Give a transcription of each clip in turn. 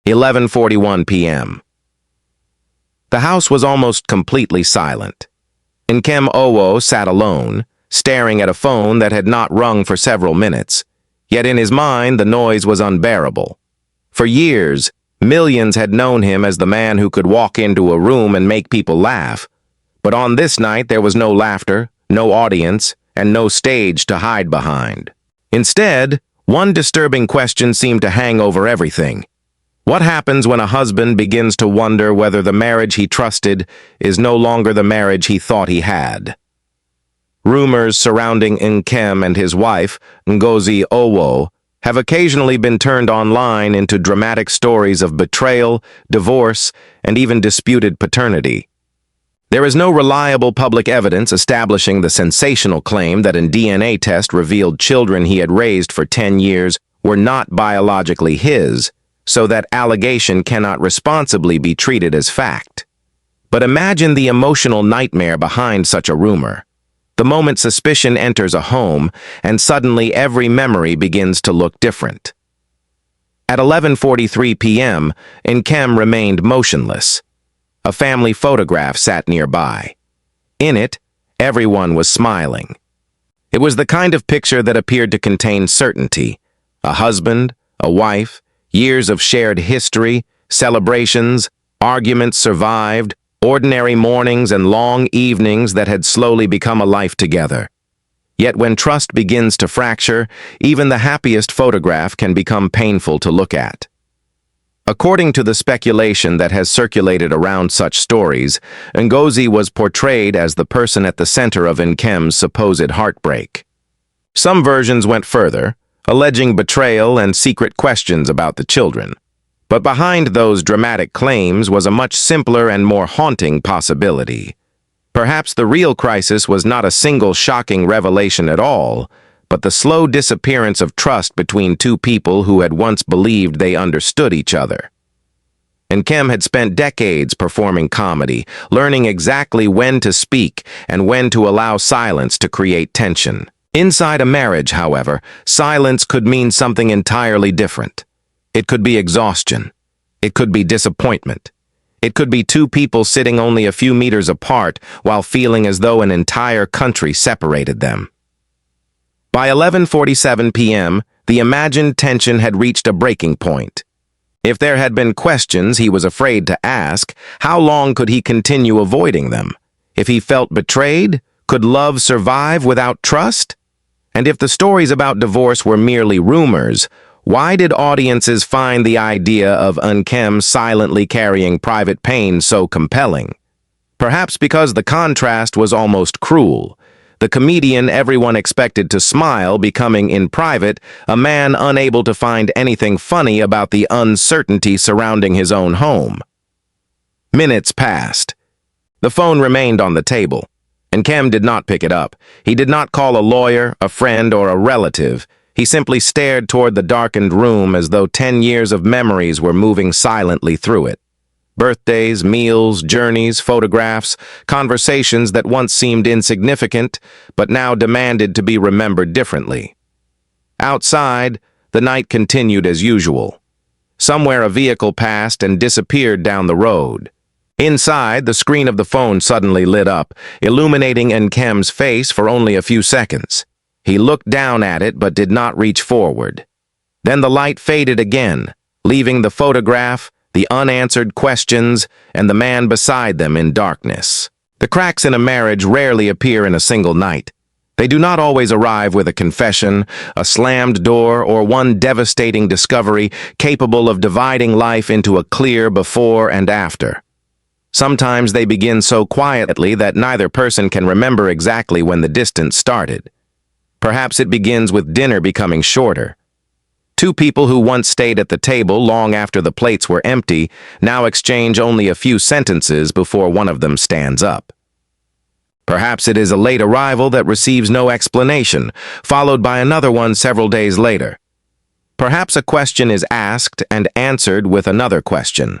11:41 p.m. The house was almost completely silent. Nkem Owoh sat alone, staring at a phone that had not rung for several minutes, yet in his mind the noise was unbearable. For years, millions had known him as the man who could walk into a room and make people laugh, but on this night there was no laughter, no audience, and no stage to hide behind. Instead, one disturbing question seemed to hang over everything. What happens when a husband begins to wonder whether the marriage he trusted is no longer the marriage he thought he had? Rumors surrounding Nkem and his wife, Nkem Owoh, have occasionally been turned online into dramatic stories of betrayal, divorce, and even disputed paternity. There is no reliable public evidence establishing the sensational claim that a DNA test revealed children he had raised for 10 years were not biologically his, so that allegation cannot responsibly be treated as fact. But imagine the emotional nightmare behind such a rumor. The moment suspicion enters a home, and suddenly every memory begins to look different. At 11:43 p.m., Nkem remained motionless. A family photograph sat nearby. In it, everyone was smiling. It was the kind of picture that appeared to contain certainty: a husband, a wife, years of shared history, celebrations, arguments survived, ordinary mornings and long evenings that had slowly become a life together. Yet when trust begins to fracture, even the happiest photograph can become painful to look at. According to the speculation that has circulated around such stories, Ngozi was portrayed as the person at the center of Nkem's supposed heartbreak. Some versions went further, alleging betrayal and secret questions about the children. But behind those dramatic claims was a much simpler and more haunting possibility. Perhaps the real crisis was not a single shocking revelation at all, but the slow disappearance of trust between two people who had once believed they understood each other. Nkem had spent decades performing comedy, learning exactly when to speak and when to allow silence to create tension. Inside a marriage, however, silence could mean something entirely different. It could be exhaustion. It could be disappointment. It could be two people sitting only a few meters apart while feeling as though an entire country separated them. By 11:47 p.m., the imagined tension had reached a breaking point. If there had been questions he was afraid to ask, how long could he continue avoiding them? If he felt betrayed, could love survive without trust? And if the stories about divorce were merely rumors, why did audiences find the idea of Nkem silently carrying private pain so compelling? Perhaps because the contrast was almost cruel. The comedian everyone expected to smile becoming, in private, a man unable to find anything funny about the uncertainty surrounding his own home. Minutes passed. The phone remained on the table. Nkem did not pick it up. He did not call a lawyer, a friend, or a relative. He simply stared toward the darkened room as though 10 years of memories were moving silently through it. Birthdays, meals, journeys, photographs, conversations that once seemed insignificant, but now demanded to be remembered differently. Outside, the night continued as usual. Somewhere a vehicle passed and disappeared down the road. Inside, the screen of the phone suddenly lit up, illuminating Nkem's face for only a few seconds. He looked down at it but did not reach forward. Then the light faded again, leaving the photograph, the unanswered questions, and the man beside them in darkness. The cracks in a marriage rarely appear in a single night. They do not always arrive with a confession, a slammed door, or one devastating discovery capable of dividing life into a clear before and after. Sometimes they begin so quietly that neither person can remember exactly when the distance started. Perhaps it begins with dinner becoming shorter. Two people who once stayed at the table long after the plates were empty now exchange only a few sentences before one of them stands up. Perhaps it is a late arrival that receives no explanation, followed by another one several days later. Perhaps a question is asked and answered with another question.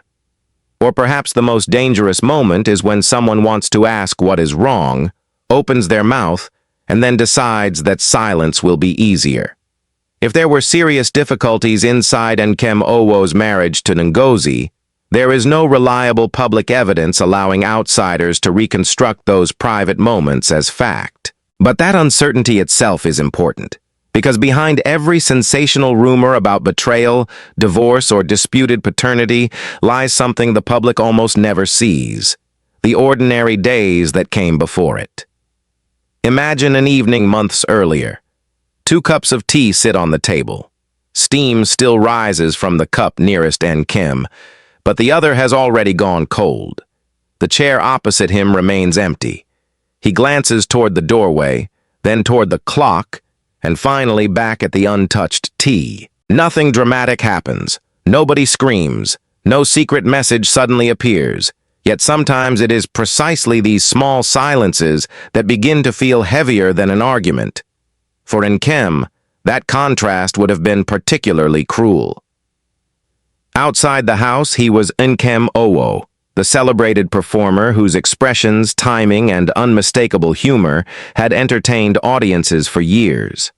Or perhaps the most dangerous moment is when someone wants to ask what is wrong, opens their mouth, and then decides that silence will be easier. If there were serious difficulties inside Nkem Owoh's marriage to Ngozi, there is no reliable public evidence allowing outsiders to reconstruct those private moments as fact. But that uncertainty itself is important, because behind every sensational rumor about betrayal, divorce, or disputed paternity lies something the public almost never sees: the ordinary days that came before it. Imagine an evening months earlier. 2 cups of tea sit on the table. Steam still rises from the cup nearest Nkem, but the other has already gone cold. The chair opposite him remains empty. He glances toward the doorway, then toward the clock, and finally back at the untouched tea. Nothing dramatic happens. Nobody screams. No secret message suddenly appears. Yet sometimes it is precisely these small silences that begin to feel heavier than an argument. For Nkem, that contrast would have been particularly cruel. Outside the house, he was Nkem Owoh, the celebrated performer whose expressions, timing, and unmistakable humor had entertained audiences for years.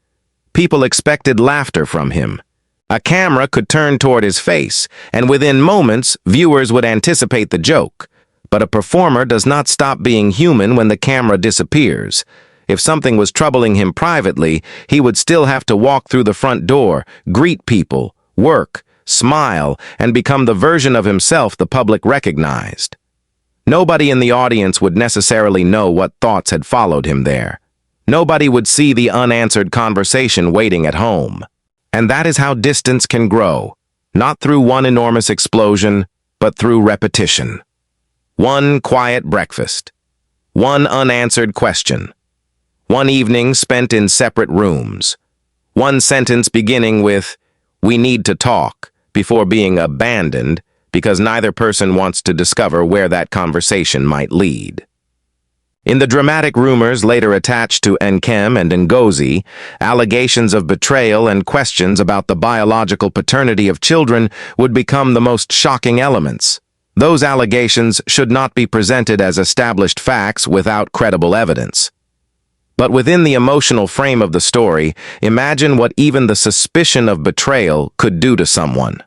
People expected laughter from him. A camera could turn toward his face, and within moments, viewers would anticipate the joke. But a performer does not stop being human when the camera disappears. If something was troubling him privately, he would still have to walk through the front door, greet people, work, smile, and become the version of himself the public recognized. Nobody in the audience would necessarily know what thoughts had followed him there. Nobody would see the unanswered conversation waiting at home. And that is how distance can grow, not through one enormous explosion, but through repetition. One quiet breakfast. One unanswered question. One evening spent in separate rooms. One sentence beginning with, "We need to talk," before being abandoned because neither person wants to discover where that conversation might lead. In the dramatic rumors later attached to Nkem and Ngozi, allegations of betrayal and questions about the biological paternity of children would become the most shocking elements. Those allegations should not be presented as established facts without credible evidence. But within the emotional frame of the story, imagine what even the suspicion of betrayal could do to someone.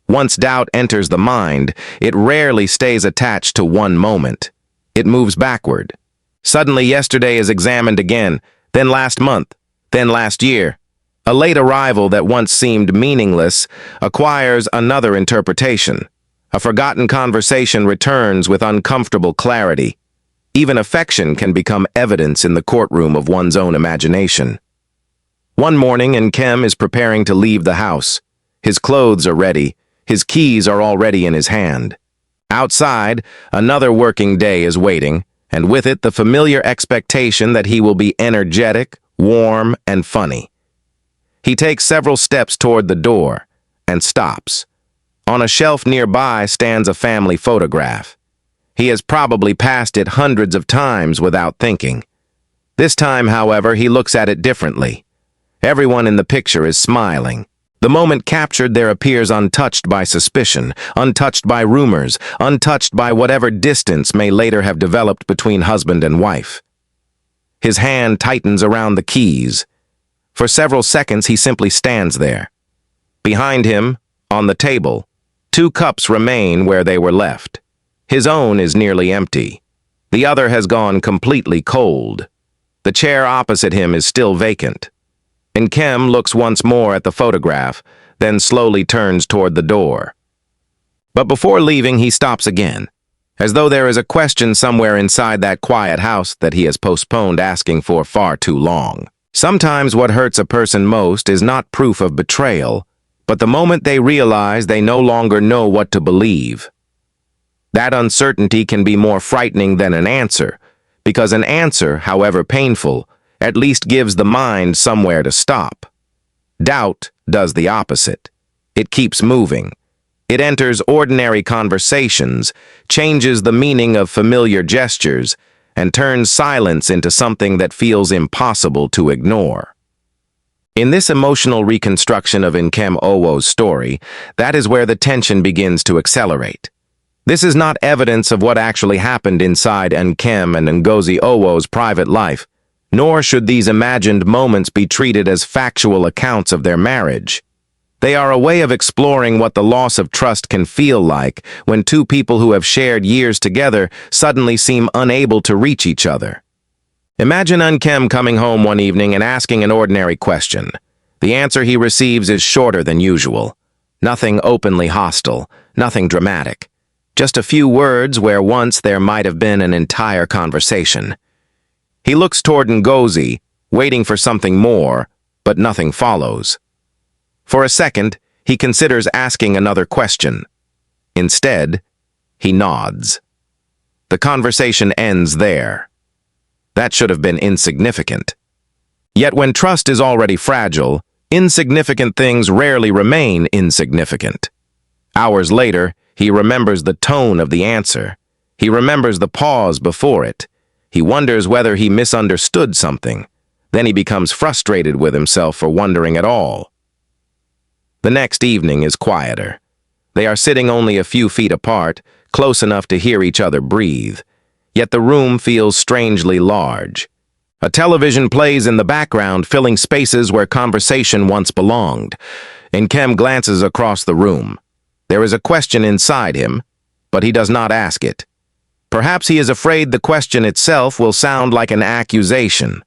Once doubt enters the mind, it rarely stays attached to one moment. It moves backward. Suddenly yesterday is examined again, then last month, then last year. A late arrival that once seemed meaningless acquires another interpretation. A forgotten conversation returns with uncomfortable clarity. Even affection can become evidence in the courtroom of one's own imagination. One morning, Nkem is preparing to leave the house. His clothes are ready. His keys are already in his hand. Outside, another working day is waiting, and with it the familiar expectation that he will be energetic, warm, and funny. He takes several steps toward the door and stops. On a shelf nearby stands a family photograph. He has probably passed it hundreds of times without thinking. This time, however, he looks at it differently. Everyone in the picture is smiling. The moment captured there appears untouched by suspicion, untouched by rumors, untouched by whatever distance may later have developed between husband and wife. His hand tightens around the keys. For several seconds he simply stands there. Behind him, on the table, 2 cups remain where they were left. His own is nearly empty. The other has gone completely cold. The chair opposite him is still vacant. Nkem looks once more at the photograph, then slowly turns toward the door. But before leaving, he stops again, as though there is a question somewhere inside that quiet house that he has postponed asking for far too long. Sometimes what hurts a person most is not proof of betrayal, but the moment they realize they no longer know what to believe. That uncertainty can be more frightening than an answer, because an answer, however painful, at least gives the mind somewhere to stop. Doubt does the opposite. It keeps moving. It enters ordinary conversations, changes the meaning of familiar gestures, and turns silence into something that feels impossible to ignore. In this emotional reconstruction of Nkem Owoh's story, that is where the tension begins to accelerate. This is not evidence of what actually happened inside Nkem and Ngozi Owoh's private life. Nor should these imagined moments be treated as factual accounts of their marriage. They are a way of exploring what the loss of trust can feel like when two people who have shared years together suddenly seem unable to reach each other. Imagine Nkem coming home one evening and asking an ordinary question. The answer he receives is shorter than usual. Nothing openly hostile, nothing dramatic. Just a few words where once there might have been an entire conversation. He looks toward Ngozi, waiting for something more, but nothing follows. For a second, he considers asking another question. Instead, he nods. The conversation ends there. That should have been insignificant. Yet when trust is already fragile, insignificant things rarely remain insignificant. Hours later, he remembers the tone of the answer. He remembers the pause before it. He wonders whether he misunderstood something. Then he becomes frustrated with himself for wondering at all. The next evening is quieter. They are sitting only a few feet apart, close enough to hear each other breathe. Yet the room feels strangely large. A television plays in the background, filling spaces where conversation once belonged. Nkem glances across the room. There is a question inside him, but he does not ask it. Perhaps he is afraid the question itself will sound like an accusation.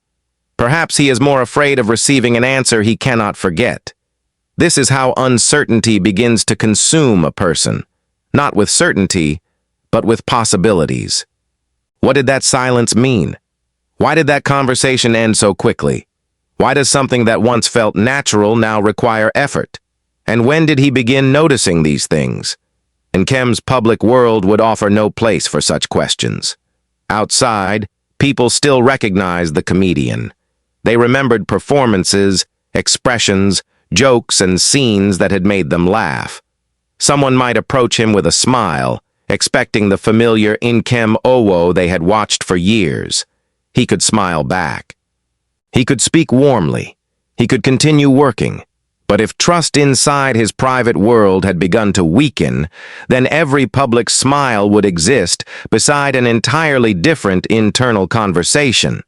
Perhaps he is more afraid of receiving an answer he cannot forget. This is how uncertainty begins to consume a person, not with certainty, but with possibilities. What did that silence mean? Why did that conversation end so quickly? Why does something that once felt natural now require effort? And when did he begin noticing these things? Nkem's public world would offer no place for such questions. Outside, people still recognized the comedian. They remembered performances, expressions, jokes, and scenes that had made them laugh. Someone might approach him with a smile, expecting the familiar Nkem Owoh they had watched for years. He could smile back. He could speak warmly. He could continue working. But if trust inside his private world had begun to weaken, then every public smile would exist beside an entirely different internal conversation.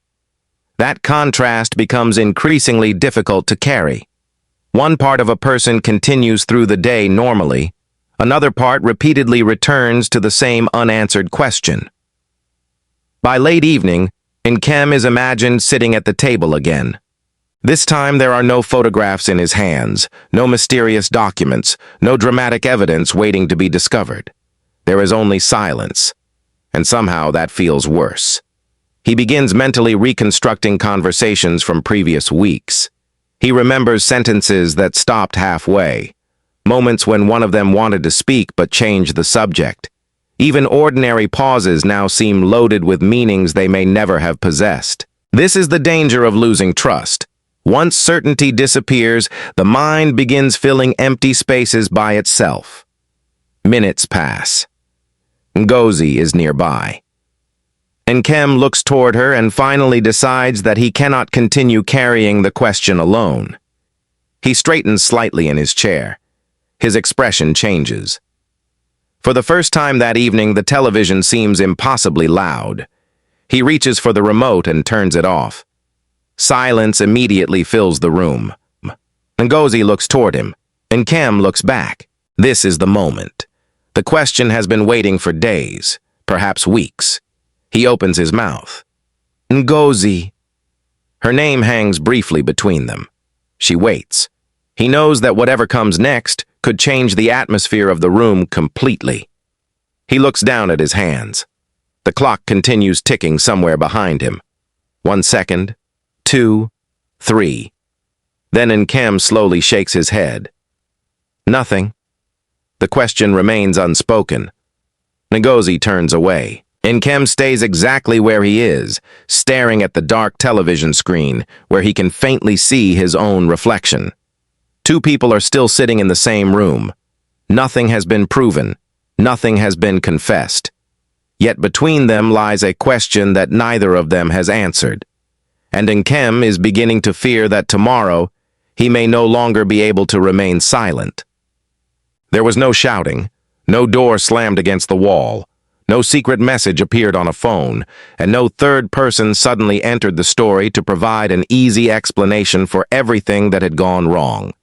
That contrast becomes increasingly difficult to carry. One part of a person continues through the day normally. Another part repeatedly returns to the same unanswered question. By late evening, Nkem is imagined sitting at the table again. This time there are no photographs in his hands, no mysterious documents, no dramatic evidence waiting to be discovered. There is only silence, and somehow that feels worse. He begins mentally reconstructing conversations from previous weeks. He remembers sentences that stopped halfway, moments when one of them wanted to speak but changed the subject. Even ordinary pauses now seem loaded with meanings they may never have possessed. This is the danger of losing trust. Once certainty disappears, the mind begins filling empty spaces by itself. Minutes pass. Ngozi is nearby. Nkem looks toward her and finally decides that he cannot continue carrying the question alone. He straightens slightly in his chair. His expression changes. For the first time that evening, the television seems impossibly loud. He reaches for the remote and turns it off. Silence immediately fills the room. Ngozi looks toward him. Nkem looks back. This is the moment. The question has been waiting for days, perhaps weeks. He opens his mouth. Ngozi. Her name hangs briefly between them. She waits. He knows that whatever comes next could change the atmosphere of the room completely. He looks down at his hands. The clock continues ticking somewhere behind him. 1 second, 2, 3. Then Nkem slowly shakes his head. Nothing. The question remains unspoken. Ngozi turns away. Nkem stays exactly where he is, staring at the dark television screen, where he can faintly see his own reflection. Two people are still sitting in the same room. Nothing has been proven. Nothing has been confessed. Yet between them lies a question that neither of them has answered. And Nkem is beginning to fear that tomorrow he may no longer be able to remain silent. There was no shouting, no door slammed against the wall, No secret message appeared on a phone, and no third person suddenly entered the story to provide an easy explanation for everything that had gone wrong.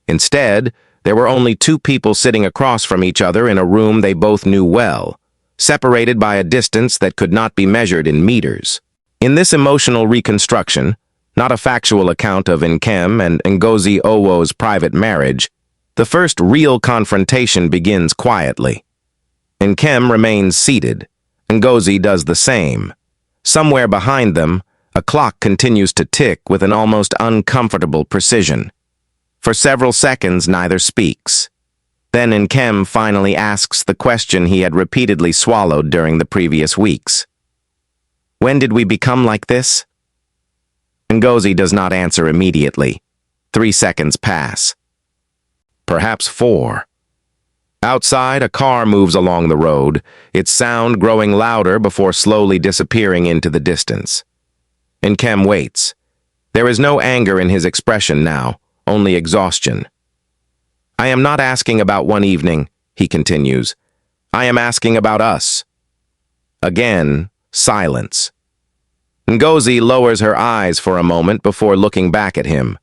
Instead, there were only two people sitting across from each other in a room they both knew well, separated by a distance that could not be measured in meters. In this emotional reconstruction, not a factual account of Nkem and Ngozi Owoh's private marriage, the first real confrontation begins quietly. Nkem remains seated. Ngozi does the same. Somewhere behind them, a clock continues to tick with an almost uncomfortable precision. For several seconds, neither speaks. Then Nkem finally asks the question he had repeatedly swallowed during the previous weeks. When did we become like this? Ngozi does not answer immediately. 3 seconds pass. Perhaps 4. Outside, a car moves along the road, its sound growing louder before slowly disappearing into the distance. Nkem waits. There is no anger in his expression now, only exhaustion. I am not asking about one evening, he continues. I am asking about us. Again, silence. Ngozi lowers her eyes for a moment before looking back at him.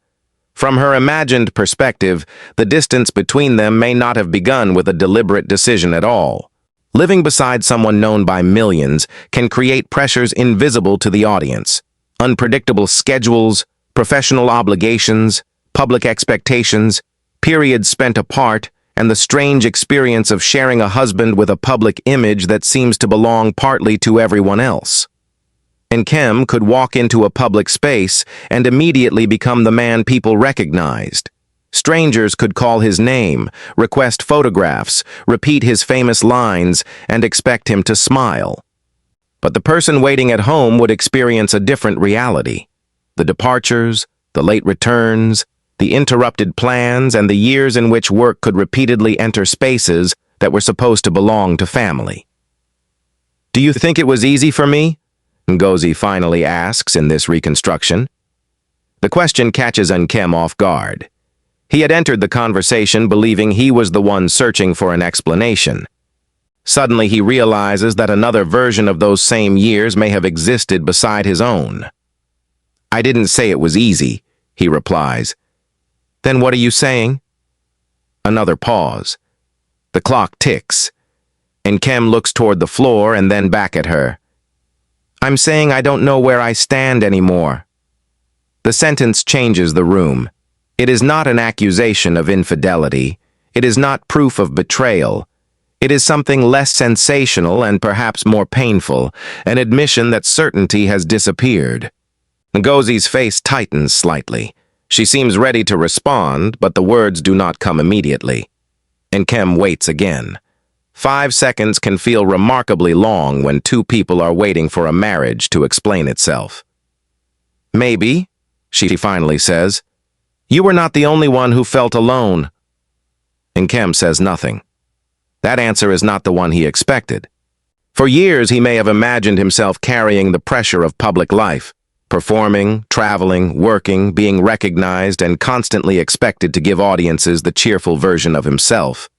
From her imagined perspective, the distance between them may not have begun with a deliberate decision at all. Living beside someone known by millions can create pressures invisible to the audience. Unpredictable schedules, professional obligations, public expectations, periods spent apart, and the strange experience of sharing a husband with a public image that seems to belong partly to everyone else. Nkem could walk into a public space and immediately become the man people recognized. Strangers could call his name, request photographs, repeat his famous lines, and expect him to smile. But the person waiting at home would experience a different reality. The departures, the late returns, the interrupted plans, and the years in which work could repeatedly enter spaces that were supposed to belong to family. Do you think it was easy for me? Ngozi finally asks in this reconstruction. The question catches Nkem off guard. He had entered the conversation believing he was the one searching for an explanation. Suddenly he realizes that another version of those same years may have existed beside his own. I didn't say it was easy, he replies. Then what are you saying? Another pause. The clock ticks. Nkem looks toward the floor and then back at her. I'm saying I don't know where I stand anymore. The sentence changes the room. It is not an accusation of infidelity. It is not proof of betrayal. It is something less sensational and perhaps more painful, an admission that certainty has disappeared. Ngozi's face tightens slightly. She seems ready to respond, but the words do not come immediately. Nkem waits again. 5 seconds can feel remarkably long when two people are waiting for a marriage to explain itself. Maybe, she finally says. You were not the only one who felt alone. Nkem says nothing. That answer is not the one he expected. For years, he may have imagined himself carrying the pressure of public life, performing, traveling, working, being recognized, and constantly expected to give audiences the cheerful version of himself.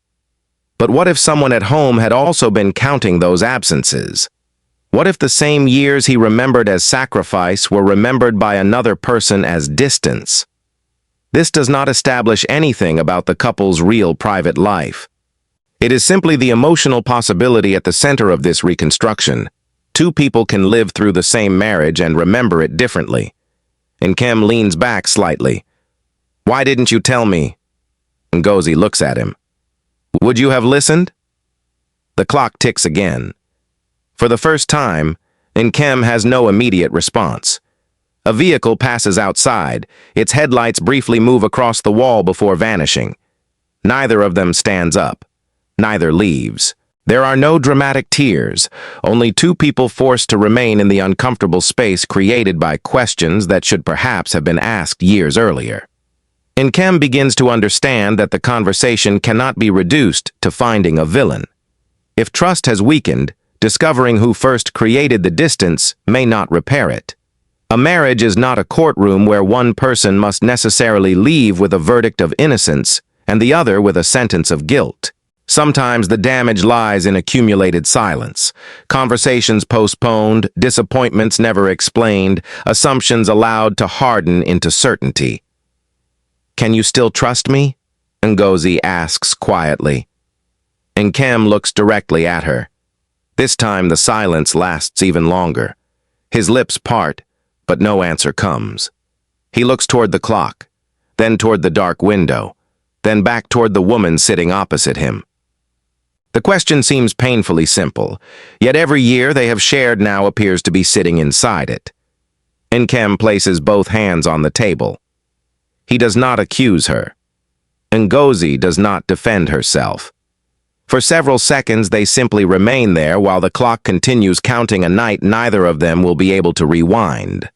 But what if someone at home had also been counting those absences? What if the same years he remembered as sacrifice were remembered by another person as distance? This does not establish anything about the couple's real private life. It is simply the emotional possibility at the center of this reconstruction. Two people can live through the same marriage and remember it differently. Nkem leans back slightly. Why didn't you tell me? Ngozi looks at him. Would you have listened? The clock ticks again. For the first time, Nkem has no immediate response. A vehicle passes outside. Its headlights briefly move across the wall before vanishing. Neither of them stands up. Neither leaves. There are no dramatic tears, only two people forced to remain in the uncomfortable space created by questions that should perhaps have been asked years earlier. Nkem begins to understand that the conversation cannot be reduced to finding a villain. If trust has weakened, discovering who first created the distance may not repair it. A marriage is not a courtroom where one person must necessarily leave with a verdict of innocence and the other with a sentence of guilt. Sometimes the damage lies in accumulated silence. Conversations postponed, disappointments never explained, assumptions allowed to harden into certainty. "Can you still trust me?" Ngozi asks quietly. Nkem looks directly at her. This time the silence lasts even longer. His lips part, but no answer comes. He looks toward the clock, then toward the dark window, then back toward the woman sitting opposite him. The question seems painfully simple, yet every year they have shared now appears to be sitting inside it. Nkem places both hands on the table. He does not accuse her. Ngozi does not defend herself. For several seconds they simply remain there while the clock continues counting a night neither of them will be able to rewind.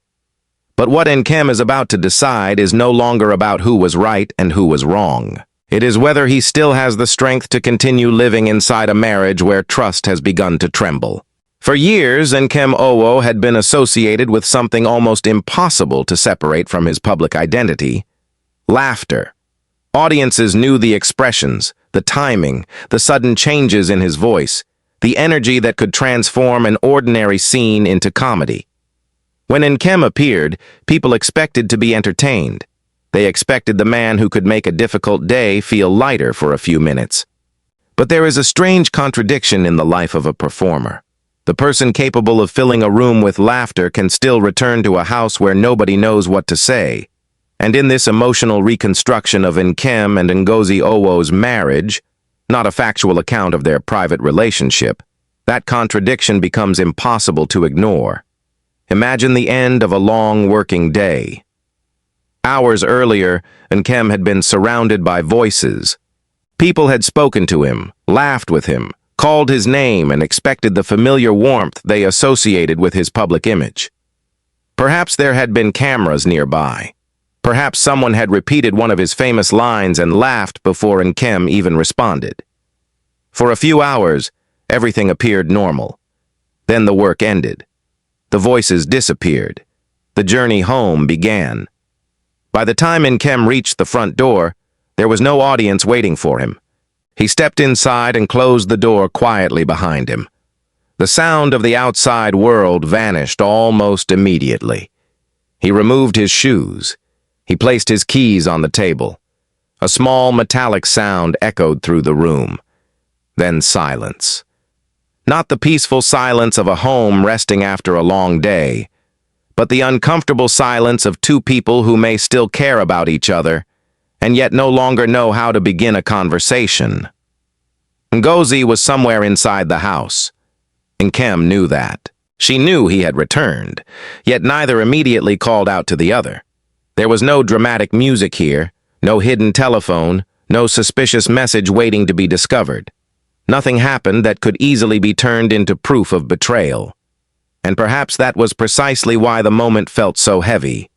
But what Nkem is about to decide is no longer about who was right and who was wrong. It is whether he still has the strength to continue living inside a marriage where trust has begun to tremble. For years, Nkem Owoh had been associated with something almost impossible to separate from his public identity: laughter. Audiences knew the expressions, the timing, the sudden changes in his voice, the energy that could transform an ordinary scene into comedy. When Nkem appeared, people expected to be entertained. They expected the man who could make a difficult day feel lighter for a few minutes. But there is a strange contradiction in the life of a performer. The person capable of filling a room with laughter can still return to a house where nobody knows what to say. And in this emotional reconstruction of Nkem and Ngozi Owoh's marriage, not a factual account of their private relationship, that contradiction becomes impossible to ignore. Imagine the end of a long working day. Hours earlier, Nkem had been surrounded by voices. People had spoken to him, laughed with him, called his name, and expected the familiar warmth they associated with his public image. Perhaps there had been cameras nearby. Perhaps someone had repeated one of his famous lines and laughed before Nkem even responded. For a few hours, everything appeared normal. Then the work ended. The voices disappeared. The journey home began. By the time Nkem reached the front door, there was no audience waiting for him. He stepped inside and closed the door quietly behind him. The sound of the outside world vanished almost immediately. He removed his shoes. He placed his keys on the table. A small metallic sound echoed through the room. Then silence. Not the peaceful silence of a home resting after a long day, but the uncomfortable silence of two people who may still care about each other, and yet no longer know how to begin a conversation. Ngozi was somewhere inside the house. Nkem knew that. She knew he had returned, yet neither immediately called out to the other. There was no dramatic music here, no hidden telephone, no suspicious message waiting to be discovered. Nothing happened that could easily be turned into proof of betrayal. And perhaps that was precisely why the moment felt so heavy.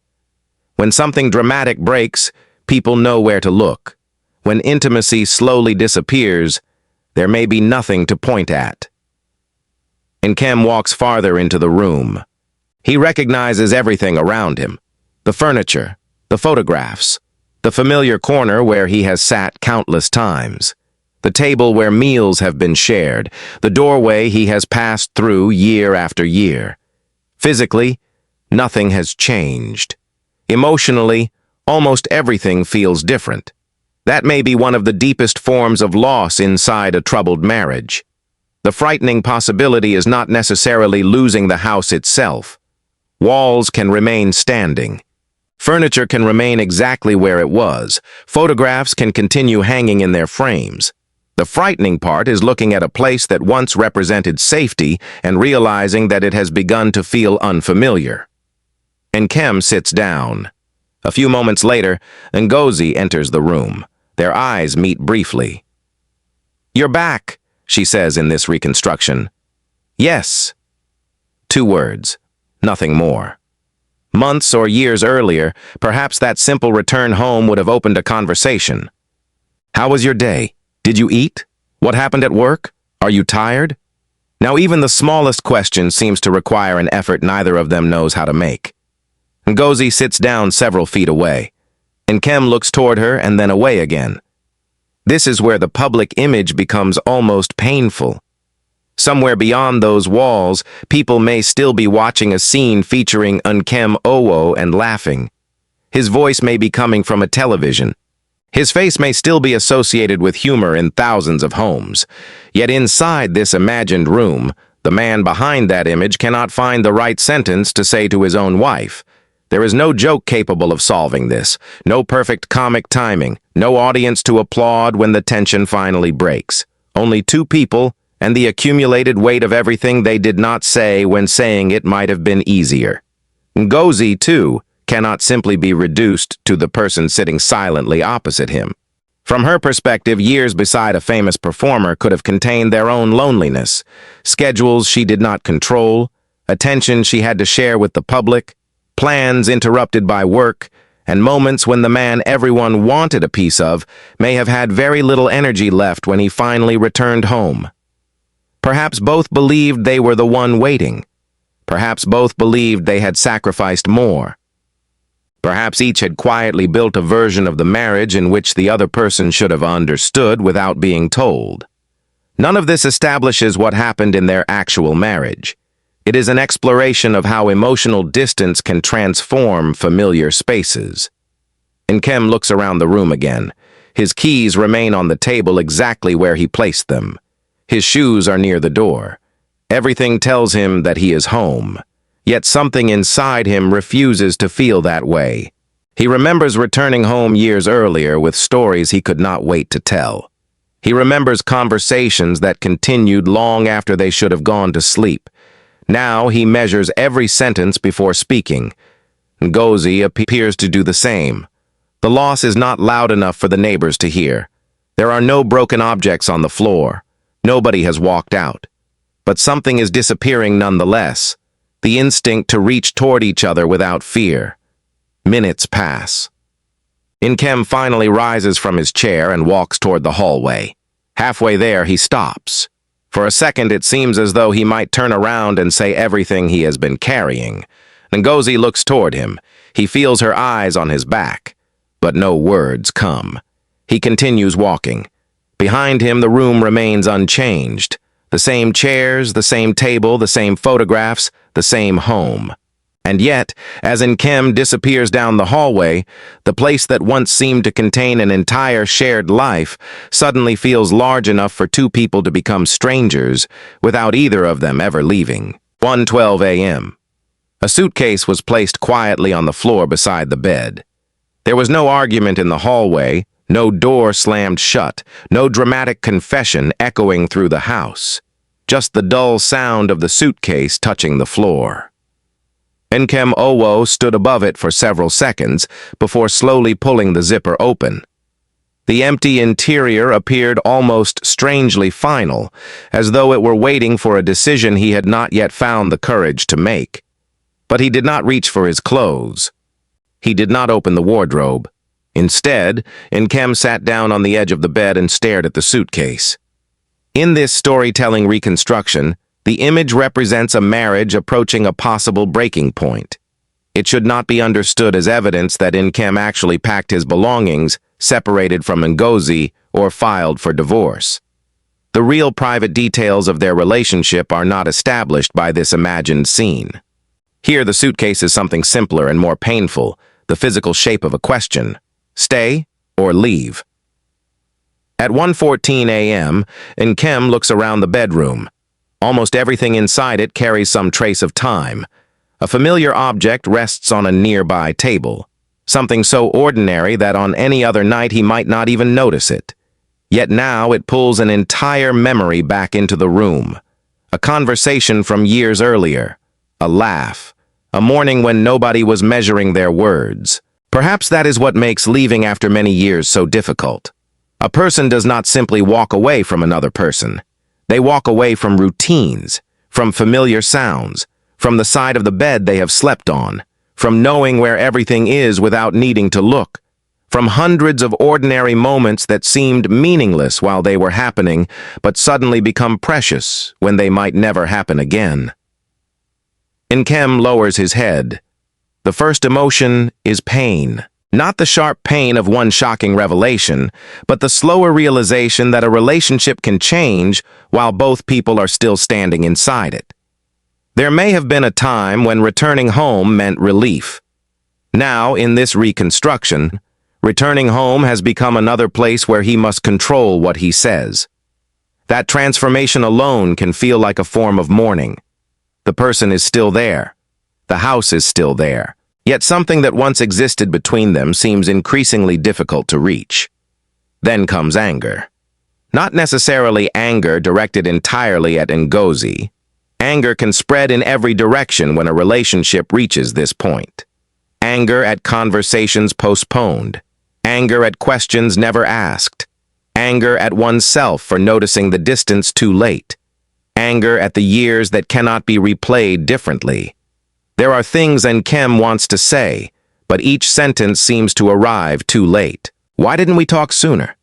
When something dramatic breaks, people know where to look. When intimacy slowly disappears, there may be nothing to point at. Nkem walks farther into the room. He recognizes everything around him. The furniture, the photographs, the familiar corner where he has sat countless times, the table where meals have been shared, the doorway he has passed through year after year. Physically, nothing has changed. Emotionally, almost everything feels different. That may be one of the deepest forms of loss inside a troubled marriage. The frightening possibility is not necessarily losing the house itself. Walls can remain standing. Furniture can remain exactly where it was. Photographs can continue hanging in their frames. The frightening part is looking at a place that once represented safety and realizing that it has begun to feel unfamiliar. Nkem sits down. A few moments later, Ngozi enters the room. Their eyes meet briefly. "You're back," she says in this reconstruction. "Yes." 2 words, nothing more. Months or years earlier, perhaps that simple return home would have opened a conversation. "How was your day? Did you eat? What happened at work? Are you tired?" Now even the smallest question seems to require an effort neither of them knows how to make. Ngozi sits down several feet away. Nkem looks toward her and then away again. This is where the public image becomes almost painful. Somewhere beyond those walls, people may still be watching a scene featuring Nkem Owoh and laughing. His voice may be coming from a television. His face may still be associated with humor in thousands of homes. Yet inside this imagined room, the man behind that image cannot find the right sentence to say to his own wife. There is no joke capable of solving this, no perfect comic timing, no audience to applaud when the tension finally breaks. Only two people and the accumulated weight of everything they did not say when saying it might have been easier. Ngozi, too, cannot simply be reduced to the person sitting silently opposite him. From her perspective, years beside a famous performer could have contained their own loneliness, schedules she did not control, attention she had to share with the public, plans interrupted by work, and moments when the man everyone wanted a piece of may have had very little energy left when he finally returned home. Perhaps both believed they were the one waiting. Perhaps both believed they had sacrificed more. Perhaps each had quietly built a version of the marriage in which the other person should have understood without being told. None of this establishes what happened in their actual marriage. It is an exploration of how emotional distance can transform familiar spaces. Nkem looks around the room again. His keys remain on the table exactly where he placed them. His shoes are near the door. Everything tells him that he is home. Yet something inside him refuses to feel that way. He remembers returning home years earlier with stories he could not wait to tell. He remembers conversations that continued long after they should have gone to sleep. Now he measures every sentence before speaking. Ngozi appears to do the same. The loss is not loud enough for the neighbors to hear. There are no broken objects on the floor. Nobody has walked out. But something is disappearing nonetheless. The instinct to reach toward each other without fear. Minutes pass. Nkem finally rises from his chair and walks toward the hallway. Halfway there, he stops. For a second, it seems as though he might turn around and say everything he has been carrying. Ngozi looks toward him. He feels her eyes on his back. But no words come. He continues walking. Behind him, the room remains unchanged. The same chairs, the same table, the same photographs, the same home. And yet, as Nkem disappears down the hallway, the place that once seemed to contain an entire shared life suddenly feels large enough for two people to become strangers without either of them ever leaving. 1:12 a.m. A suitcase was placed quietly on the floor beside the bed. There was no argument in the hallway, no door slammed shut, no dramatic confession echoing through the house. Just the dull sound of the suitcase touching the floor. Nkem Owoh stood above it for several seconds before slowly pulling the zipper open. The empty interior appeared almost strangely final, as though it were waiting for a decision he had not yet found the courage to make. But he did not reach for his clothes. He did not open the wardrobe. Instead, Nkem sat down on the edge of the bed and stared at the suitcase. In this storytelling reconstruction, the image represents a marriage approaching a possible breaking point. It should not be understood as evidence that Nkem actually packed his belongings, separated from Ngozi, or filed for divorce. The real private details of their relationship are not established by this imagined scene. Here, the suitcase is something simpler and more painful, the physical shape of a question. Stay or leave? At 1:14 a.m., Nkem looks around the bedroom. Almost everything inside it carries some trace of time. A familiar object rests on a nearby table, something so ordinary that on any other night he might not even notice it. Yet now it pulls an entire memory back into the room. A conversation from years earlier, a laugh, a morning when nobody was measuring their words. Perhaps that is what makes leaving after many years so difficult. A person does not simply walk away from another person. They walk away from routines, from familiar sounds, from the side of the bed they have slept on, from knowing where everything is without needing to look, from hundreds of ordinary moments that seemed meaningless while they were happening, but suddenly become precious when they might never happen again. Nkem lowers his head. The first emotion is pain. Not the sharp pain of one shocking revelation, but the slower realization that a relationship can change while both people are still standing inside it. There may have been a time when returning home meant relief. Now, in this reconstruction, returning home has become another place where he must control what he says. That transformation alone can feel like a form of mourning. The person is still there. The house is still there. Yet something that once existed between them seems increasingly difficult to reach. Then comes anger. Not necessarily anger directed entirely at Ngozi. Anger can spread in every direction when a relationship reaches this point. Anger at conversations postponed. Anger at questions never asked. Anger at oneself for noticing the distance too late. Anger at the years that cannot be replayed differently. There are things Nkem wants to say, but each sentence seems to arrive too late. Why didn't we talk sooner?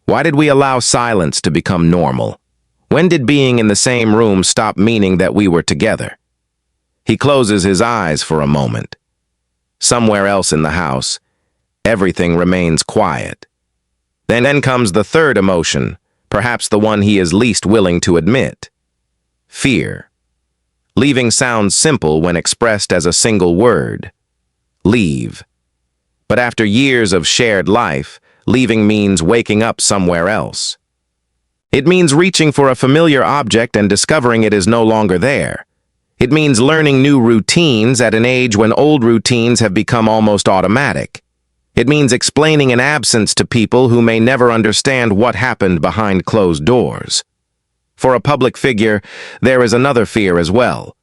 Why did we allow silence to become normal? When did being in the same room stop meaning that we were together? He closes his eyes for a moment. Somewhere else in the house, everything remains quiet. Then comes the third emotion, perhaps the one he is least willing to admit. Fear. Leaving sounds simple when expressed as a single word. Leave. But after years of shared life, leaving means waking up somewhere else. It means reaching for a familiar object and discovering it is no longer there. It means learning new routines at an age when old routines have become almost automatic. It means explaining an absence to people who may never understand what happened behind closed doors. For a public figure, there is another fear as well.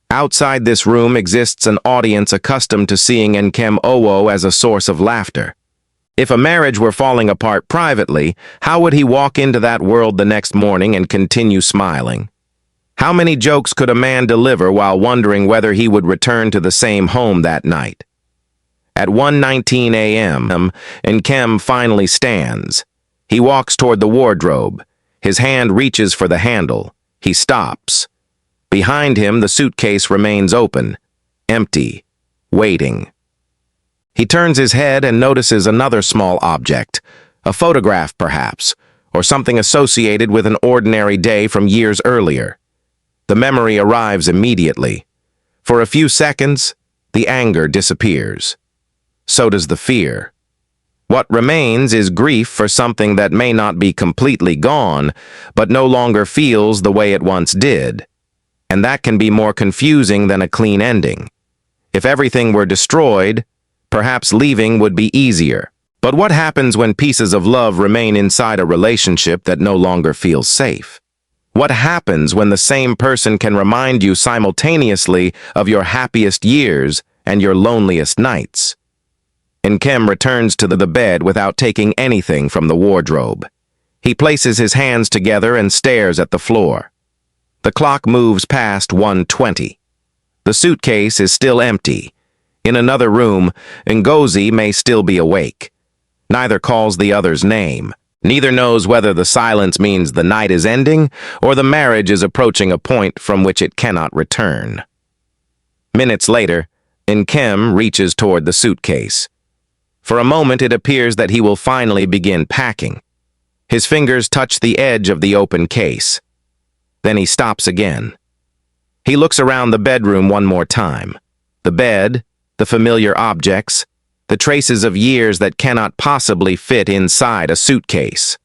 Outside this room exists an audience accustomed to seeing Nkem Owoh as a source of laughter. If a marriage were falling apart privately, how would he walk into that world the next morning and continue smiling? How many jokes could a man deliver while wondering whether he would return to the same home that night? At 1:19 a.m., Nkem finally stands. He walks toward the wardrobe. His hand reaches for the handle. He stops. Behind him, the suitcase remains open, empty, waiting. He turns his head and notices another small object, a photograph perhaps, or something associated with an ordinary day from years earlier. The memory arrives immediately. For a few seconds, the anger disappears. So does the fear. What remains is grief for something that may not be completely gone, but no longer feels the way it once did. And that can be more confusing than a clean ending. If everything were destroyed, perhaps leaving would be easier. But what happens when pieces of love remain inside a relationship that no longer feels safe? What happens when the same person can remind you simultaneously of your happiest years and your loneliest nights? Nkem returns to the bed without taking anything from the wardrobe. He places his hands together and stares at the floor. The clock moves past 1:20. The suitcase is still empty. In another room, Ngozi may still be awake. Neither calls the other's name. Neither knows whether the silence means the night is ending or the marriage is approaching a point from which it cannot return. Minutes later, Nkem reaches toward the suitcase. For a moment, it appears that he will finally begin packing. His fingers touch the edge of the open case. Then he stops again. He looks around the bedroom one more time. The bed, the familiar objects, the traces of years that cannot possibly fit inside a suitcase.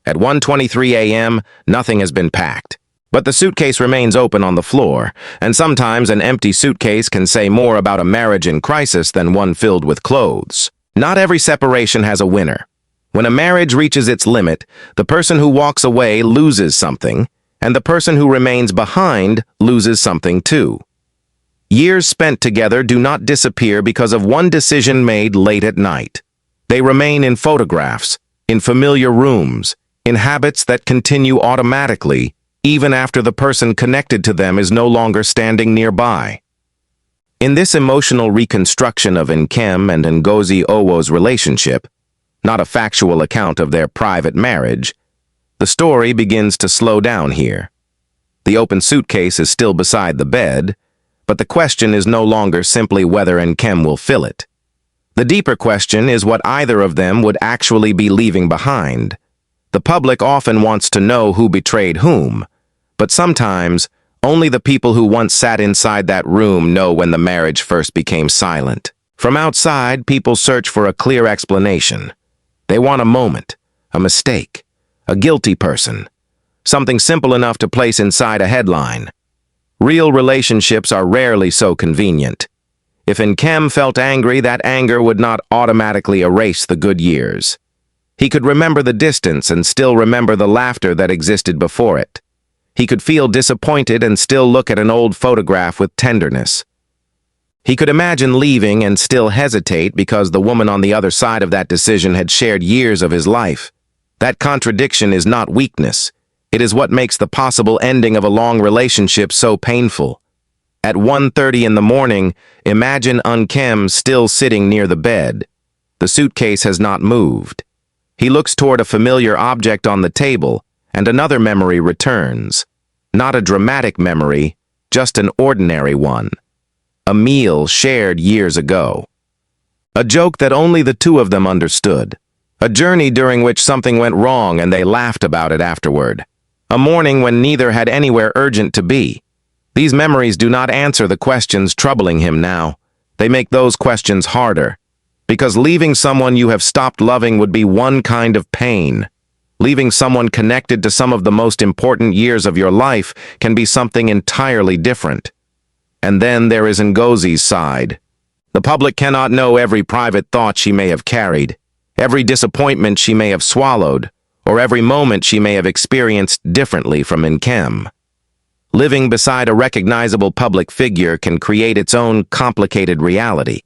At 1:23 a.m., nothing has been packed. But the suitcase remains open on the floor, and sometimes an empty suitcase can say more about a marriage in crisis than one filled with clothes. Not every separation has a winner. When a marriage reaches its limit, the person who walks away loses something, and the person who remains behind loses something too. Years spent together do not disappear because of one decision made late at night. They remain in photographs, in familiar rooms, in habits that continue automatically, even after the person connected to them is no longer standing nearby. In this emotional reconstruction of Nkem and Ngozi Owoh's relationship, not a factual account of their private marriage, the story begins to slow down here. The open suitcase is still beside the bed, but the question is no longer simply whether Nkem will fill it. The deeper question is what either of them would actually be leaving behind. The public often wants to know who betrayed whom, but sometimes only the people who once sat inside that room know when the marriage first became silent. From outside, people search for a clear explanation. They want a moment, a mistake, a guilty person, something simple enough to place inside a headline. Real relationships are rarely so convenient. If Nkem felt angry, that anger would not automatically erase the good years. He could remember the distance and still remember the laughter that existed before it. He could feel disappointed and still look at an old photograph with tenderness. He could imagine leaving and still hesitate because the woman on the other side of that decision had shared years of his life. That contradiction is not weakness. It is what makes the possible ending of a long relationship so painful. At 1:30 in the morning, imagine Nkem still sitting near the bed. The suitcase has not moved. He looks toward a familiar object on the table, and another memory returns. Not a dramatic memory, just an ordinary one. A meal shared years ago. A joke that only the two of them understood. A journey during which something went wrong and they laughed about it afterward. A morning when neither had anywhere urgent to be. These memories do not answer the questions troubling him now. They make those questions harder. Because leaving someone you have stopped loving would be one kind of pain. Leaving someone connected to some of the most important years of your life can be something entirely different. And then there is Ngozi's side. The public cannot know every private thought she may have carried, every disappointment she may have swallowed, or every moment she may have experienced differently from Nkem. Living beside a recognizable public figure can create its own complicated reality.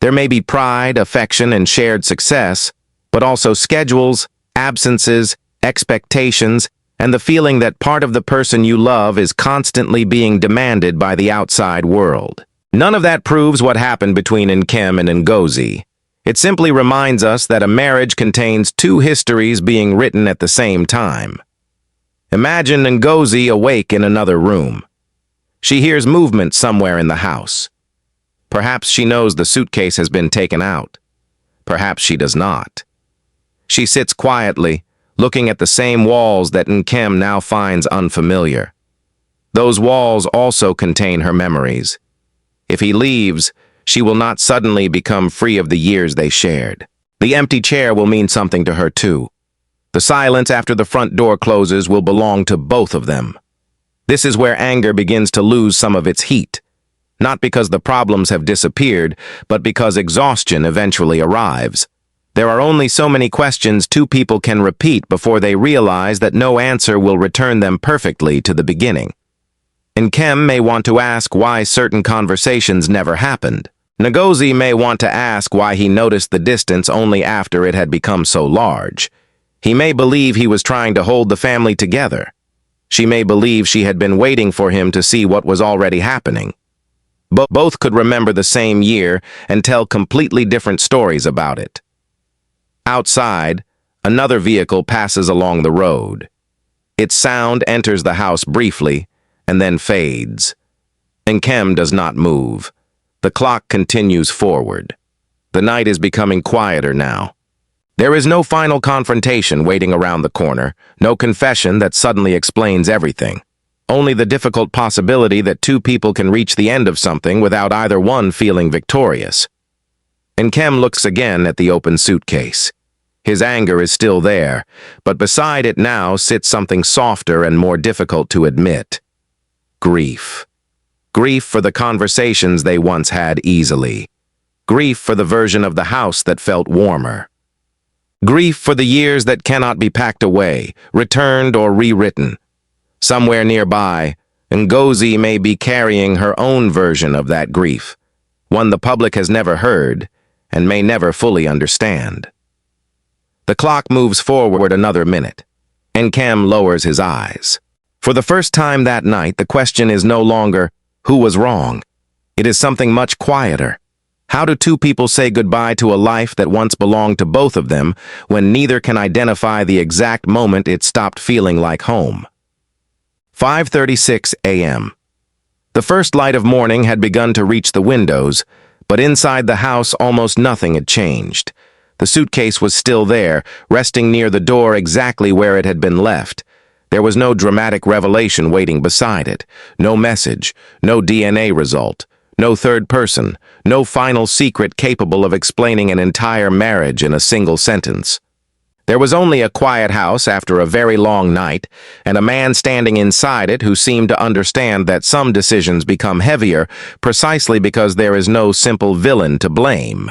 There may be pride, affection, and shared success, but also schedules, absences, expectations, and the feeling that part of the person you love is constantly being demanded by the outside world. None of that proves what happened between Nkem and Ngozi. It simply reminds us that a marriage contains two histories being written at the same time. Imagine Ngozi awake in another room. She hears movement somewhere in the house. Perhaps she knows the suitcase has been taken out. Perhaps she does not. She sits quietly, looking at the same walls that Nkem now finds unfamiliar. Those walls also contain her memories. If he leaves, she will not suddenly become free of the years they shared. The empty chair will mean something to her too. The silence after the front door closes will belong to both of them. This is where anger begins to lose some of its heat. Not because the problems have disappeared, but because exhaustion eventually arrives. There are only so many questions two people can repeat before they realize that no answer will return them perfectly to the beginning. Nkem may want to ask why certain conversations never happened. Ngozi may want to ask why he noticed the distance only after it had become so large. He may believe he was trying to hold the family together. She may believe she had been waiting for him to see what was already happening. Both could remember the same year and tell completely different stories about it. Outside, another vehicle passes along the road. Its sound enters the house briefly and then fades. Nkem does not move. The clock continues forward. The night is becoming quieter now. There is no final confrontation waiting around the corner, no confession that suddenly explains everything. Only the difficult possibility that two people can reach the end of something without either one feeling victorious. Nkem looks again at the open suitcase. His anger is still there, but beside it now sits something softer and more difficult to admit. Grief. Grief for the conversations they once had easily. Grief for the version of the house that felt warmer. Grief for the years that cannot be packed away, returned or rewritten. Somewhere nearby, Ngozi may be carrying her own version of that grief, one the public has never heard and may never fully understand. The clock moves forward another minute. Nkem lowers his eyes. For the first time that night, the question is no longer, who was wrong? It is something much quieter. How do two people say goodbye to a life that once belonged to both of them when neither can identify the exact moment it stopped feeling like home? 5:36 a.m. The first light of morning had begun to reach the windows, But inside the house, almost nothing had changed. The suitcase was still there, resting near the door exactly where it had been left. There was no dramatic revelation waiting beside it, no message, no DNA result, no third person, no final secret capable of explaining an entire marriage in a single sentence. There was only a quiet house after a very long night, and a man standing inside it who seemed to understand that some decisions become heavier precisely because there is no simple villain to blame.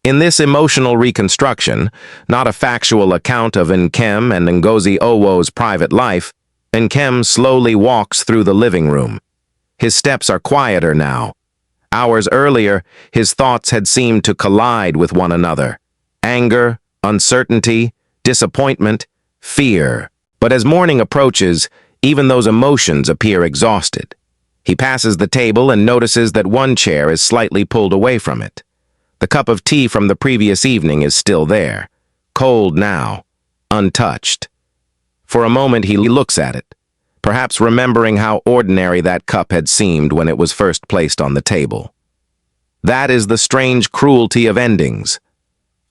In this emotional reconstruction, not a factual account of Nkem and Ngozi Owoh's private life, Nkem slowly walks through the living room. His steps are quieter now. Hours earlier, his thoughts had seemed to collide with one another. Anger, uncertainty, disappointment, fear. But as morning approaches, even those emotions appear exhausted. He passes the table and notices that one chair is slightly pulled away from it. The cup of tea from the previous evening is still there, cold now, untouched. For a moment he looks at it, perhaps remembering how ordinary that cup had seemed when it was first placed on the table. That is the strange cruelty of endings.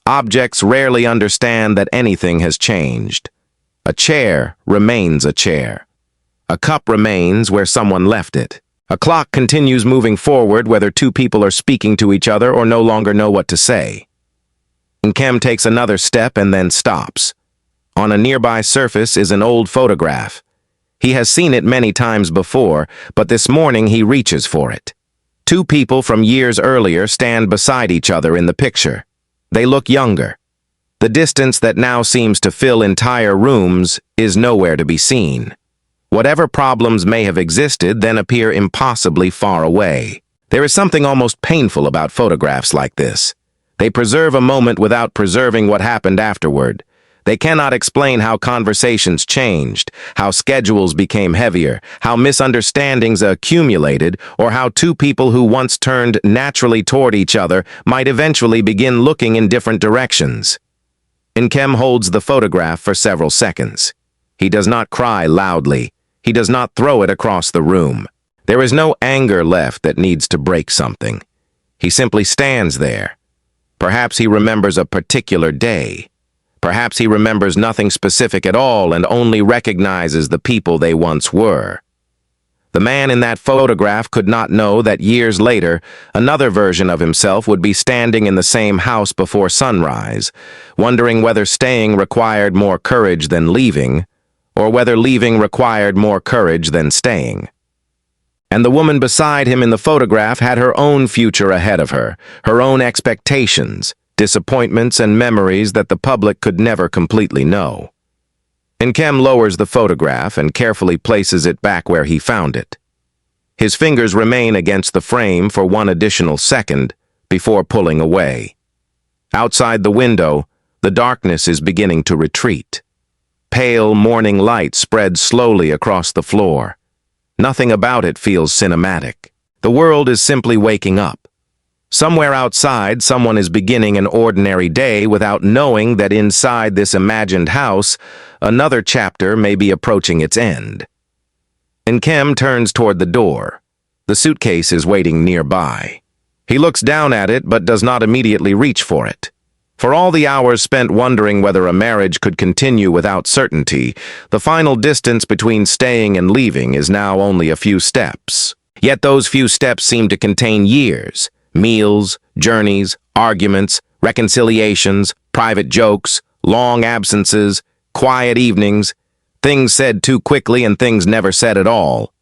Objects rarely understand that anything has changed. A chair remains a chair. A cup remains where someone left it. A clock continues moving forward whether two people are speaking to each other or no longer know what to say. Nkem takes another step and then stops. On a nearby surface is an old photograph. He has seen it many times before, but this morning he reaches for it. Two people from years earlier stand beside each other in the picture. They look younger. The distance that now seems to fill entire rooms is nowhere to be seen. Whatever problems may have existed then appear impossibly far away. There is something almost painful about photographs like this. They preserve a moment without preserving what happened afterward. They cannot explain how conversations changed, how schedules became heavier, how misunderstandings accumulated, or how two people who once turned naturally toward each other might eventually begin looking in different directions. Nkem holds the photograph for several seconds. He does not cry loudly. He does not throw it across the room. There is no anger left that needs to break something. He simply stands there. Perhaps he remembers a particular day. Perhaps he remembers nothing specific at all and only recognizes the people they once were. The man in that photograph could not know that years later, another version of himself would be standing in the same house before sunrise, wondering whether staying required more courage than leaving, or whether leaving required more courage than staying. And the woman beside him in the photograph had her own future ahead of her, her own expectations, disappointments, and memories that the public could never completely know. Nkem lowers the photograph and carefully places it back where he found it. His fingers remain against the frame for one additional second before pulling away. Outside the window, the darkness is beginning to retreat. Pale morning light spreads slowly across the floor. Nothing about it feels cinematic. The world is simply waking up. Somewhere outside, someone is beginning an ordinary day without knowing that inside this imagined house, another chapter may be approaching its end. Nkem turns toward the door. The suitcase is waiting nearby. He looks down at it but does not immediately reach for it. For all the hours spent wondering whether a marriage could continue without certainty, the final distance between staying and leaving is now only a few steps. Yet those few steps seem to contain years. Meals, journeys, arguments, reconciliations, private jokes, long absences, quiet evenings, things said too quickly and things never said at all.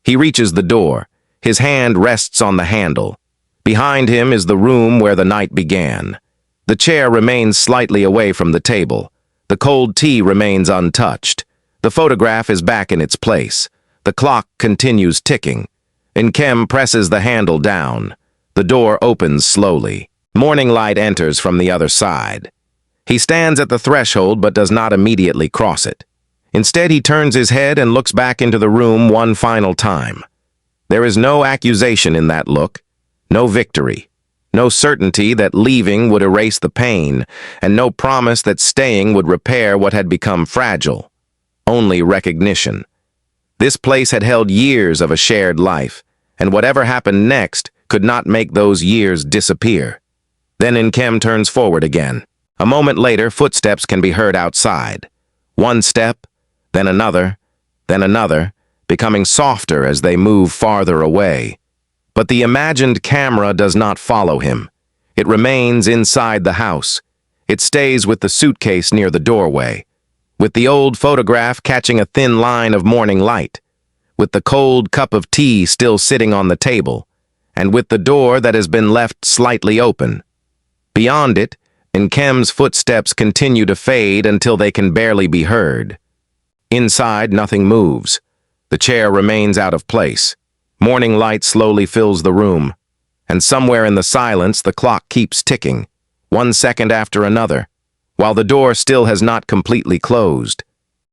He reaches the door. His hand rests on the handle. Behind him is the room where the night began. The chair remains slightly away from the table. The cold tea remains untouched. The photograph is back in its place. The clock continues ticking. Nkem presses the handle down. The door opens slowly. Morning light enters from the other side. He stands at the threshold but does not immediately cross it. Instead, he turns his head and looks back into the room one final time. There is no accusation in that look, no victory. No certainty that leaving would erase the pain, and no promise that staying would repair what had become fragile. Only recognition. This place had held years of a shared life, and whatever happened next could not make those years disappear. Then Nkem turns forward again. A moment later, footsteps can be heard outside. One step, then another, becoming softer as they move farther away. But the imagined camera does not follow him. It remains inside the house. It stays with the suitcase near the doorway, with the old photograph catching a thin line of morning light, with the cold cup of tea still sitting on the table, and with the door that has been left slightly open. Beyond it, Nkem's footsteps continue to fade until they can barely be heard. Inside, nothing moves. The chair remains out of place. Morning light slowly fills the room, and somewhere in the silence the clock keeps ticking, 1 second after another, while the door still has not completely closed.